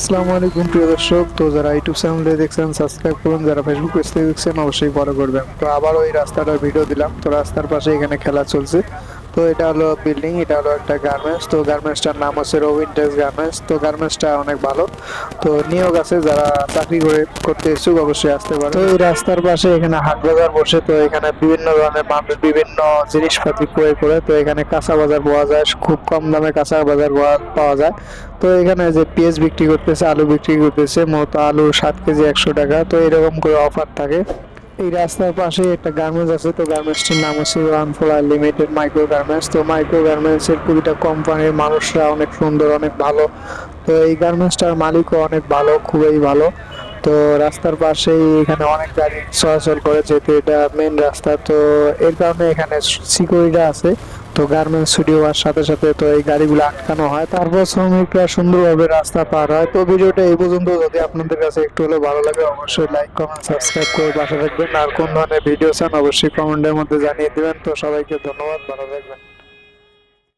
আসসালামু আলাইকুম প্রিয় দর্শক। তো যারা ইউটিউব চ্যানেলে দেখছেন সাবস্ক্রাইব করুন, যারা ফেসবুক পেজ থেকে দেখছেন অবশ্যই ফলো করবেন। তো আবার ওই রাস্তাটার ভিডিও দিলাম। তো রাস্তার পাশে এখানে খেলা চলছে। তো এটা হলো বিল্ডিং, এটা হলো একটা গার্মেন্টস। তো গার্মেন্টসটার নাম হচ্ছে রবিনটেজ গার্মেন্টস। তো গার্মেন্টসটা অনেক ভালো। তো নিয়োগ আছে, যারা চাকরি করতে ইচ্ছুক অবশ্যই আসতে পারে। তো এই রাস্তার পাশে এখানে হাট বাজার বসে। তো এখানে বিভিন্ন ধরনের মানুষ বিভিন্ন জিনিসপাতি ক্রয় করে। তো এখানে কাঁচা বাজার পাওয়া যায়, খুব কম দামে কাঁচা বাজার পাওয়া যায়। তো এখানে যে পেঁয়াজ বিক্রি করতেছে, আলু বিক্রি করতেছে, মূলত আলু 7 কেজি 100 টাকা। তো এরকম করে অফার থাকে। এই রাস্তার পাশে একটা গার্মেন্টস আছে। তো গার্মেন্টসটির নাম হচ্ছে ওয়ানফ্লোর লিমিটেড মাইক্রো গার্মেন্টস। তো মাইক্রো গার্মেন্টস এর প্রতিটা কোম্পানির মানুষরা অনেক সুন্দর, অনেক ভালো। তো এই গার্মেন্টসটার মালিকও অনেক ভালো, খুবই ভালো। তো রাস্তার পাশেই এখানে অনেক গাড়ি চলাচল করে, যেহেতু এটা মেন রাস্তা। তো এর কারণে এখানে সিকিউরিটি আছে। তো গার্মেন্টস ছুটি হওয়ার সাথে সাথে তো এই গাড়িগুলো আটকানো হয়, তারপর শ্রমিকরা সুন্দরভাবে রাস্তা পার হয়। তো ভিডিওটা এই পর্যন্ত। যদি আপনাদের কাছে একটু হলেও ভালো লাগে অবশ্যই লাইক কমেন্ট সাবস্ক্রাইব করে পাশে থাকবেন। আর কোন ধরনের ভিডিও চান অবশ্যই কমেন্টের মধ্যে জানিয়ে দিবেন। তো সবাইকে ধন্যবাদ, ভালো থাকবেন।